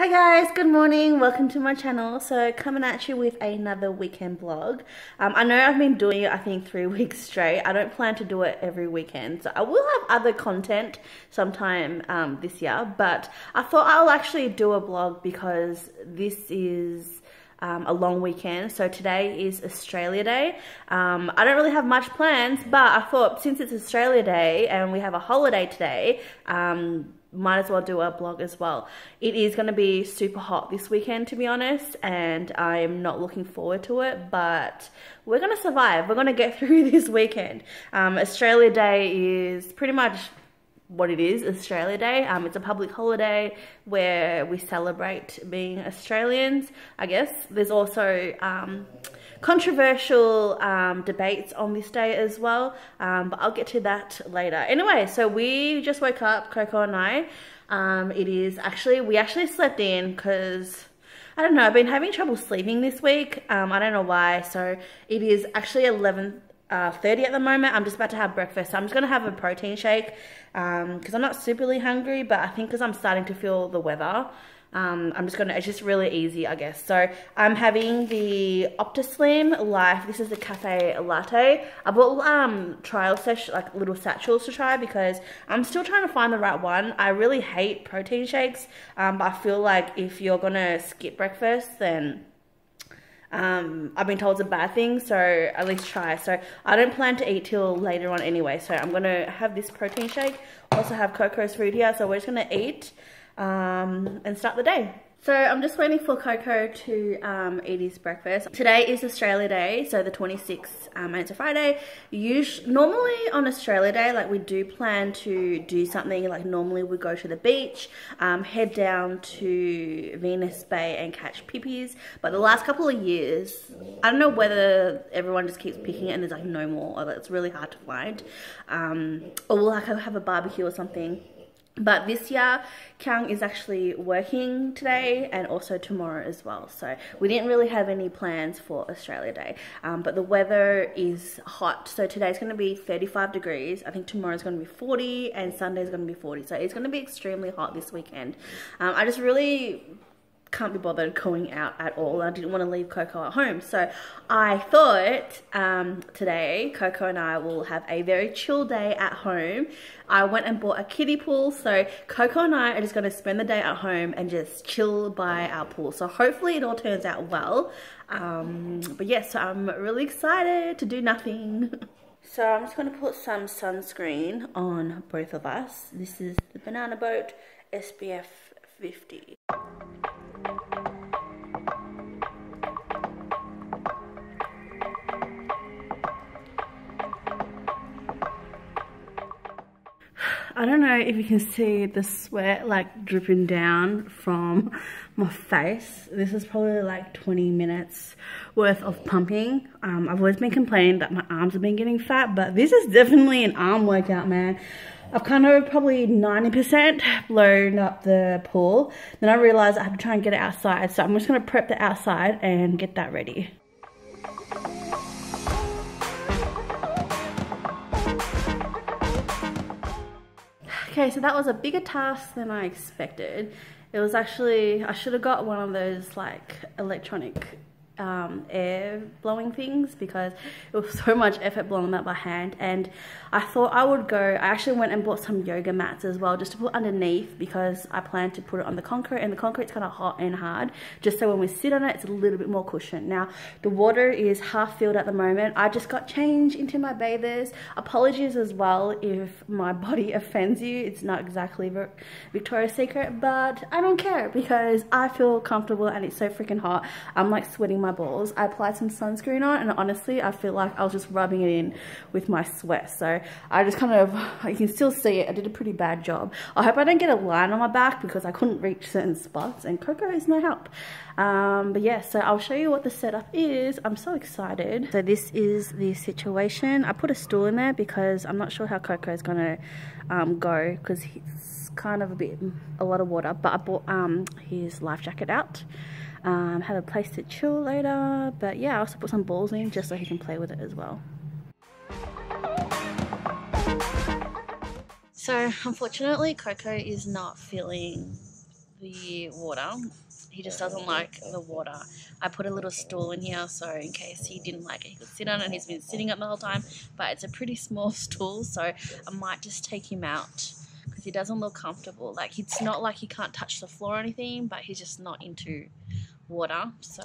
Hi guys, good morning, welcome to my channel. So coming at you with another weekend vlog. I know I've been doing it I think 3 weeks straight. I don't plan to do it every weekend, so I will have other content sometime this year, but I thought I'll actually do a vlog because this is a long weekend. So today is Australia Day. I don't really have much plans, but I thought since it's Australia Day and we have a holiday today, might as well do a vlog as well. It is going to be super hot this weekend, to be honest, and I'm not looking forward to it, but we're going to survive. We're going to get through this weekend. Australia Day is pretty much what it is, Australia Day. It's a public holiday where we celebrate being Australians, I guess. There's also controversial debates on this day as well, but I'll get to that later. Anyway, so we just woke up, Coco and I. We actually slept in because I don't know, I've been having trouble sleeping this week. I don't know why. So it is actually 11:30 at the moment. I'm just about to have breakfast, so I'm just gonna have a protein shake because I'm not superly hungry, but I think because I'm starting to feel the weather, it's just really easy, I guess. So I'm having the OptiSlim Life. This is the cafe latte. I bought trial session, like little satchels to try because I'm still trying to find the right one. I really hate protein shakes, but I feel like if you're gonna skip breakfast, then I've been told it's a bad thing, so at least try. So I don't plan to eat till later on anyway, so I'm gonna have this protein shake. Also have Coco's food here, so we're just gonna eat and start the day. So I'm just waiting for Coco to eat his breakfast. Today is Australia Day, so the 26th, and it's a Friday. Normally on Australia Day, like we do plan to do something. Like normally we go to the beach, head down to Venus Bay and catch pippies. But the last couple of years, I don't know whether everyone just keeps picking it and there's like no more, or it's really hard to find. Or we'll like have a barbecue or something. But this year, Kyung is actually working today and also tomorrow as well. So we didn't really have any plans for Australia Day. But the weather is hot. So today's going to be 35 degrees. I think tomorrow's going to be 40 and Sunday's going to be 40. So it's going to be extremely hot this weekend. I just really can't be bothered going out at all. I didn't want to leave Coco at home, so I thought today Coco and I will have a very chill day at home. I went and bought a kiddie pool, so Coco and I are just going to spend the day at home and just chill by our pool. So hopefully it all turns out well. But yes, so I'm really excited to do nothing. So I'm just going to put some sunscreen on both of us. This is the Banana Boat SPF 50. I don't know if you can see the sweat like dripping down from my face. This is probably like 20 minutes worth of pumping. I've always been complaining that my arms have been getting fat, but this is definitely an arm workout, man. I've kind of probably 90% blown up the pool. Then I realized I had to try and get it outside, so I'm just gonna prep the outside and get that ready. Okay, so that was a bigger task than I expected. It was actually, I should have got one of those like electronic air blowing things because it was so much effort blowing that by hand. And I thought I would go, I actually went and bought some yoga mats as well just to put underneath because I plan to put it on the concrete, and the concrete's kind of hot and hard, just so when we sit on it it's a little bit more cushion. Now the water is half filled at the moment. I just got changed into my bathers. Apologies as well if my body offends you. It's not exactly Victoria's Secret, but I don't care because I feel comfortable and it's so freaking hot. I'm like sweating my balls. I applied some sunscreen on and honestly I feel like I was just rubbing it in with my sweat. So I just kind of, you can still see it. I did a pretty bad job. I hope I don't get a line on my back because I couldn't reach certain spots and Coco is no help. But yeah, so I'll show you what the setup is. I'm so excited. So this is the situation. I put a stool in there because I'm not sure how Coco is gonna go because he's kind of a lot of water, but I bought his life jacket out. Have a place to chill later, but yeah, I also put some balls in just so he can play with it as well. So unfortunately Coco is not feeling the water. He just doesn't like the water. I put a little stool in here so in case he didn't like it, he could sit on it, and he's been sitting up the whole time, but it's a pretty small stool, so I might just take him out because he doesn't look comfortable. Like, it's not like he can't touch the floor or anything, but he's just not into water, so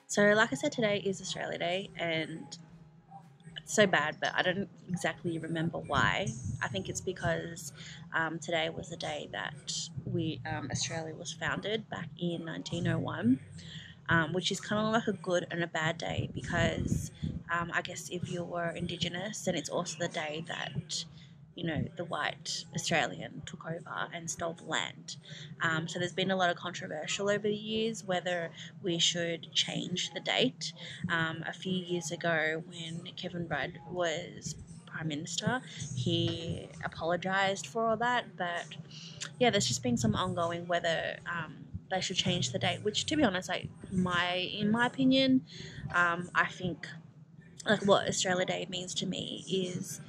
So like I said, today is Australia Day, and it's so bad, but I don't exactly remember why. I think it's because today was the day that Australia was founded back in 1901, which is kind of like a good and a bad day because I guess if you were Indigenous, then it's also the day that the white Australian took over and stole the land. So there's been a lot of controversial over the years whether we should change the date. A few years ago, when Kevin Rudd was Prime Minister, he apologised for all that, but yeah, there's just been some ongoing whether they should change the date. Which, to be honest, in my opinion, I think like what Australia Day means to me is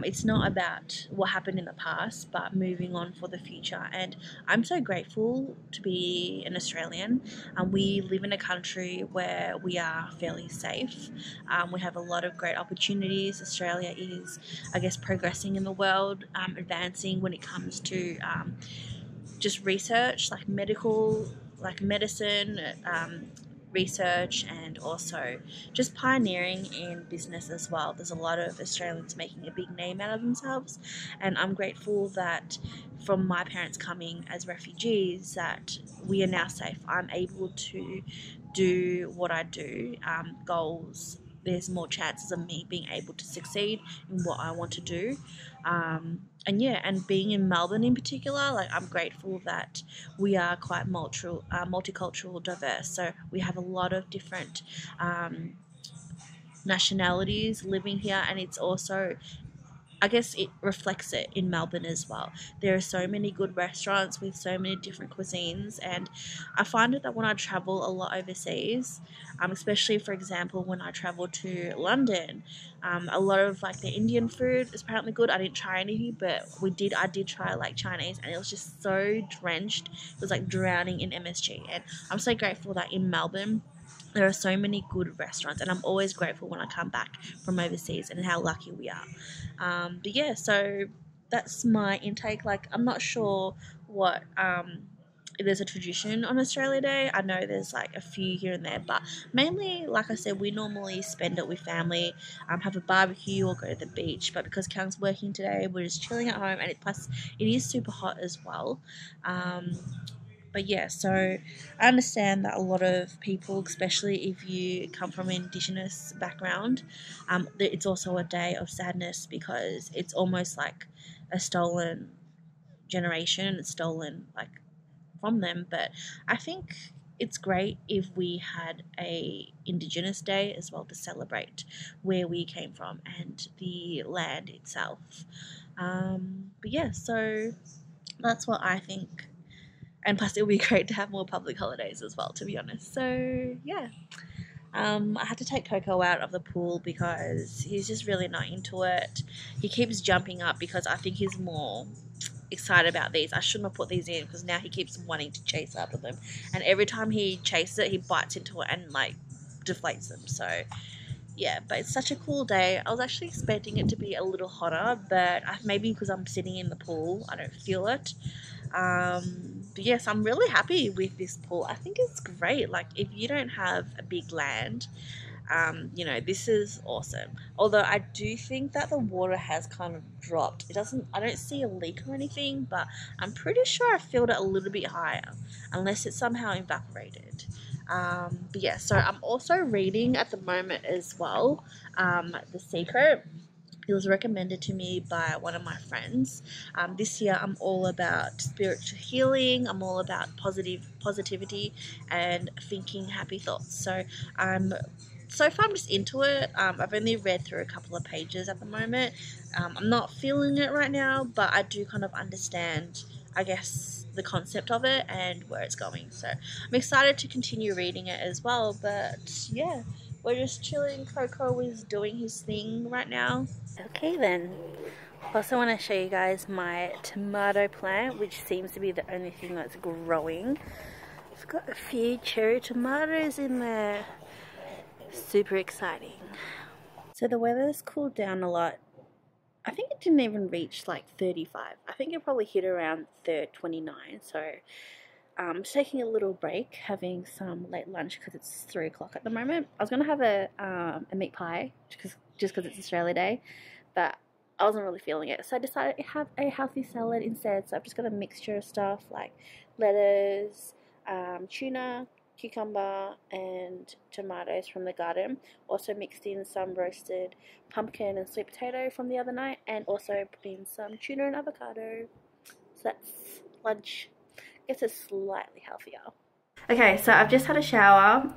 it's not about what happened in the past, but moving on for the future. And I'm so grateful to be an Australian. We live in a country where we are fairly safe. We have a lot of great opportunities. Australia is, I guess, progressing in the world, advancing when it comes to just research, like medicine, research, and also just pioneering in business as well. There's a lot of Australians making a big name out of themselves, and I'm grateful that from my parents coming as refugees that we are now safe. I'm able to do what I do, goals. There's more chances of me being able to succeed in what I want to do. And being in Melbourne in particular, like I'm grateful that we are quite multicultural, diverse. So we have a lot of different nationalities living here, and it's also, I guess it reflects it in Melbourne as well. There are so many good restaurants with so many different cuisines, and I find it that when I travel a lot overseas, especially for example when I travel to London, a lot of like the Indian food is apparently good. I didn't try any, but I did try like Chinese, and it was just so drenched. It was like drowning in MSG, and I'm so grateful that in Melbourne there are so many good restaurants, and I'm always grateful when I come back from overseas and how lucky we are. But yeah, so that's my intake. Like, I'm not sure what if there's a tradition on Australia Day. I know there's like a few here and there, but mainly, like I said, we normally spend it with family, have a barbecue or go to the beach. But because Kang's working today, we're just chilling at home, and plus it is super hot as well. But yeah, so I understand that a lot of people, especially if you come from an Indigenous background, it's also a day of sadness because it's almost like a stolen generation. It's stolen like from them. But I think it's great if we had a Indigenous Day as well to celebrate where we came from and the land itself. But yeah, so that's what I think, and plus it would be great to have more public holidays as well, to be honest. So yeah, I had to take Coco out of the pool because he's just really not into it. He keeps jumping up because I think he's more excited about these. I shouldn't have put these in because now he keeps wanting to chase after them, and every time he chases it he bites into it and like deflates them. So yeah, but it's such a cool day. I was actually expecting it to be a little hotter, but maybe because I'm sitting in the pool I don't feel it. But yes, I'm really happy with this pool. I think it's great. Like, if you don't have a big land, this is awesome. Although I do think that the water has kind of dropped. I don't see a leak or anything, but I'm pretty sure I filled it a little bit higher, unless it somehow evaporated. But yeah, so I'm also reading at the moment as well, The Secret. It was recommended to me by one of my friends. This year, I'm all about spiritual healing. I'm all about positivity and thinking happy thoughts. So far, I'm just into it. I've only read through a couple of pages at the moment. I'm not feeling it right now, but I do kind of understand, I guess, the concept of it and where it's going. So I'm excited to continue reading it as well. But yeah. we're just chilling. Coco is doing his thing right now. Okay then. Also want to show you guys my tomato plant, which seems to be the only thing that's growing. It's got a few cherry tomatoes in there. Super exciting. So the weather's cooled down a lot. I think it didn't even reach like 35. I think it probably hit around 29. So I'm just taking a little break, having some late lunch because it's 3 o'clock at the moment. I was going to have a meat pie just because it's Australia Day, but I wasn't really feeling it. So I decided to have a healthy salad instead. So I've just got a mixture of stuff like lettuce, tuna, cucumber and tomatoes from the garden. Also mixed in some roasted pumpkin and sweet potato from the other night, and also put in some tuna and avocado. So that's lunch. I guess it's slightly healthier. Okay, so I've just had a shower.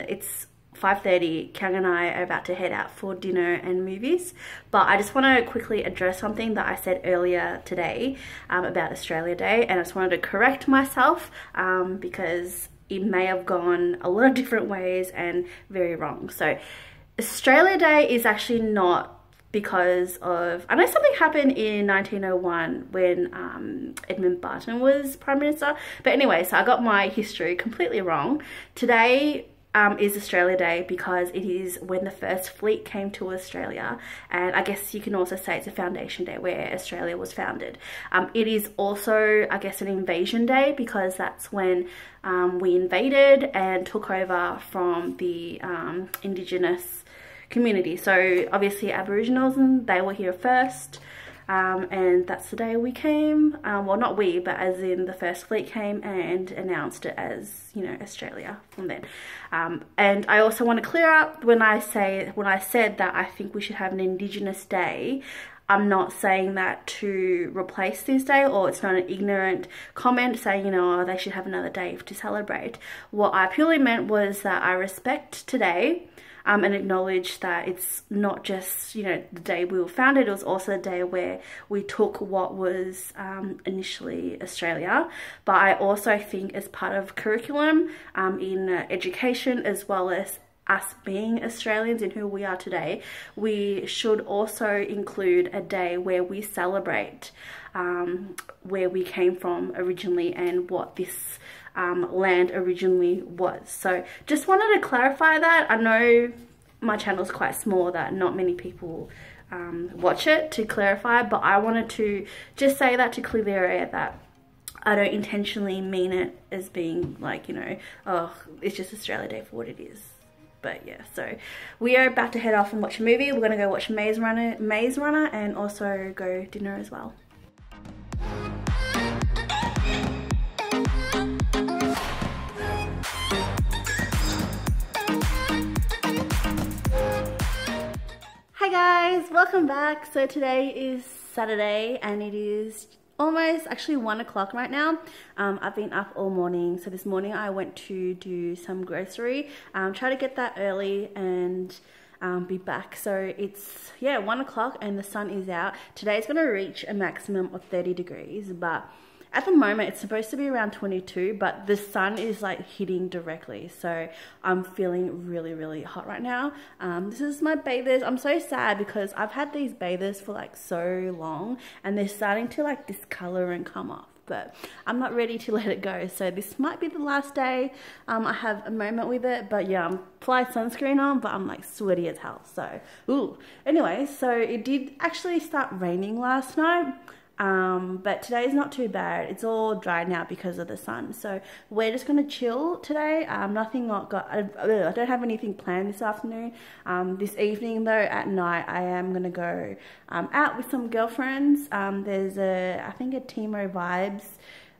It's 5:30. Kang and I are about to head out for dinner and movies, but I just want to quickly address something that I said earlier today about Australia Day, and I just wanted to correct myself because it may have gone a lot of different ways and very wrong. So Australia Day is actually not because of, I know something happened in 1901 when Edmund Barton was Prime Minister, but anyway, so I got my history completely wrong. Today is Australia Day because it is when the first fleet came to Australia, and I guess you can also say it's a foundation day where Australia was founded. It is also, I guess, an invasion day because that's when we invaded and took over from the Indigenous community. So obviously Aboriginals, and they were here first. And that's the day we came, well not we, but as in the first fleet came and announced it as, you know, Australia from then. And I also want to clear up when I said that I think we should have an Indigenous Day, I'm not saying that to replace this day, or it's not an ignorant comment saying, you know, oh, they should have another day to celebrate. What I purely meant was that I respect today, and acknowledge that it's not just, you know, the day we were founded, it was also a day where we took what was initially Australia. But I also think as part of curriculum in education, as well as us being Australians and who we are today, we should also include a day where we celebrate where we came from originally and what this land originally was. So just wanted to clarify that. I know my channel is quite small, that not many people watch it, to clarify, but I wanted to just say that to clear the area that I don't intentionally mean it as being like, you know, oh, it's just Australia Day for what it is. But yeah, so we are about to head off and watch a movie. We're gonna go watch Maze Runner and also go dinner as well. Hi guys, welcome back. So today is Saturday and it is almost actually 1 o'clock right now. I've been up all morning. So this morning I went to do some grocery, try to get that early and be back. So it's, yeah, 1 o'clock and the sun is out. Today's gonna reach a maximum of 30 degrees, but at the moment it's supposed to be around 22, but the sun is like hitting directly. So I'm feeling really, really hot right now. This is my bathers. I'm so sad because I've had these bathers for like so long and they're starting to like discolor and come off, but I'm not ready to let it go. So this might be the last day I have a moment with it, but yeah, I'm applied sunscreen on, but I'm like sweaty as hell. So, ooh. Anyway, so it did actually start raining last night. But today's not too bad. It's all dry now because of the sun. So we're just gonna chill today. I don't have anything planned this afternoon. This evening though, at night, I am gonna go out with some girlfriends. There's I think a Timo Vibes.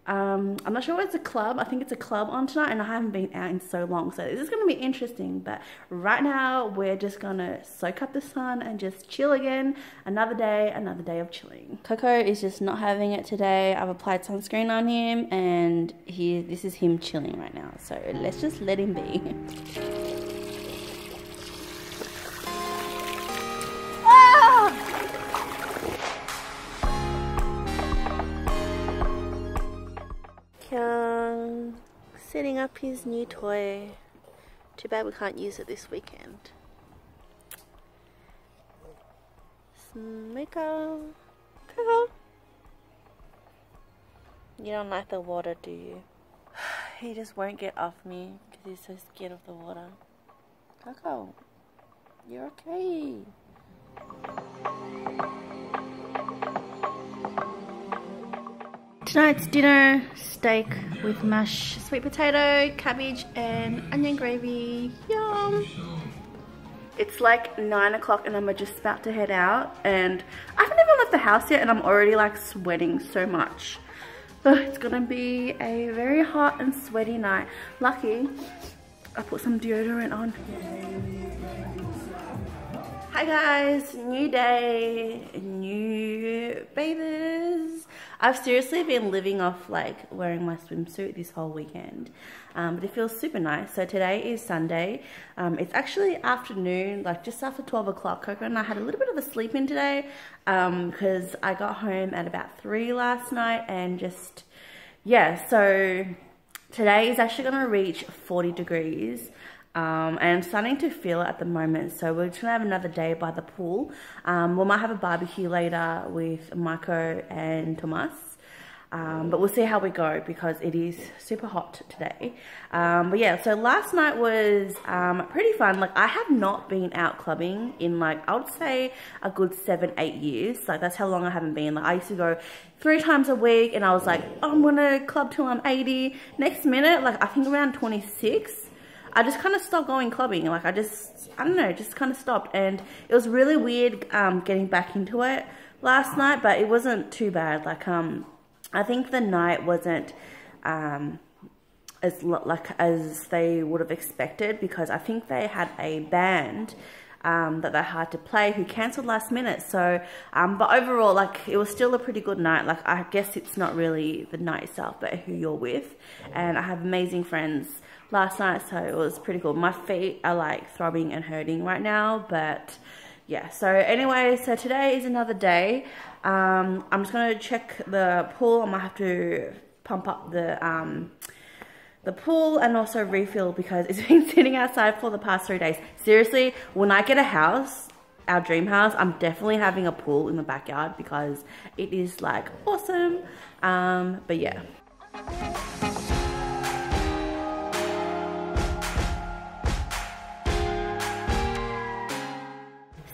I'm not sure what it's a club. I think it's a club on tonight and I haven't been out in so long. So this is going to be interesting. But right now we're just going to soak up the sun and just chill again. Another day of chilling. Coco is just not having it today. I've applied sunscreen on him and this is him chilling right now. So let's just let him be. Setting up his new toy. Too bad we can't use it this weekend. Smoker. Coco. You don't like the water, do you? He just won't get off me because he's so scared of the water. Coco, you're okay. Tonight's dinner, steak with mashed sweet potato, cabbage and onion gravy. Yum! It's like 9 o'clock and I'm just about to head out and I haven't even left the house yet and I'm already like sweating so much. Ugh, it's gonna be a very hot and sweaty night. Lucky I put some deodorant on. Hi guys, new day, new babies. I've seriously been living off like wearing my swimsuit this whole weekend, but it feels super nice. So today is Sunday. It's actually afternoon, like just after 12 o'clock. Coco and I had a little bit of a sleep in today because I got home at about 3 last night and just, yeah, so today is actually gonna reach 40 degrees. And I'm starting to feel it at the moment, so we're just gonna have another day by the pool. We might have a barbecue later with Marco and Thomas, but we'll see how we go because it is super hot today. But yeah, so last night was pretty fun. Like, I have not been out clubbing in like, I would say a good 7-8 years. Like, that's how long I haven't been. Like, I used to go 3 times a week and I was like, oh, I'm gonna club till I'm 80. Next minute, like I think around 26, I just kind of stopped going clubbing. Like I don't know, just kind of stopped. And it was really weird getting back into it last night, but it wasn't too bad. Like I think the night wasn't as they would have expected because I think they had a band that they had to play who cancelled last minute. So, but overall, like it was still a pretty good night. Like I guess it's not really the night itself, but who you're with. And I have amazing friends last night, so it was pretty cool. My feet are like throbbing and hurting right now, but yeah. So anyway, so today is another day. I'm just gonna check the pool. I might have to pump up the pool and also refill because it's been sitting outside for the past 3 days. Seriously, when I get a house, our dream house, I'm definitely having a pool in the backyard because it is like awesome. But yeah.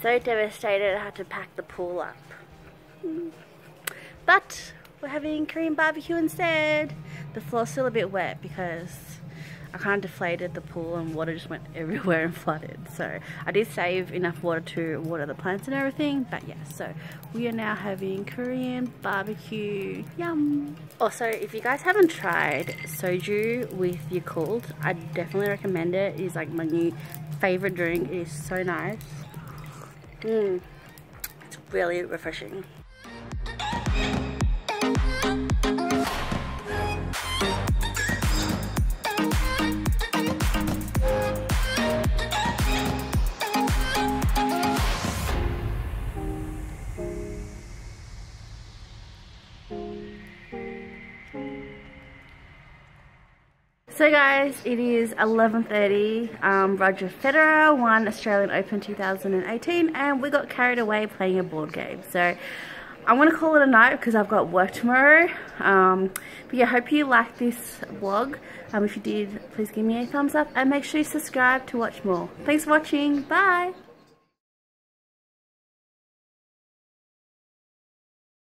So devastated I had to pack the pool up. But we're having Korean barbecue instead. The floor's still a bit wet because I kind of deflated the pool and water just went everywhere and flooded. So I did save enough water to water the plants and everything. But yeah, so we are now having Korean barbecue. Yum! Also, if you guys haven't tried soju with Yakult, I definitely recommend it. It is like my new favorite drink. It is so nice. It's really refreshing. So guys, it is 11:30. Roger Federer won Australian Open 2018 and we got carried away playing a board game. So I'm going to call it a night because I've got work tomorrow. But yeah, hope you liked this vlog. If you did, please give me a thumbs up and make sure you subscribe to watch more. Thanks for watching. Bye!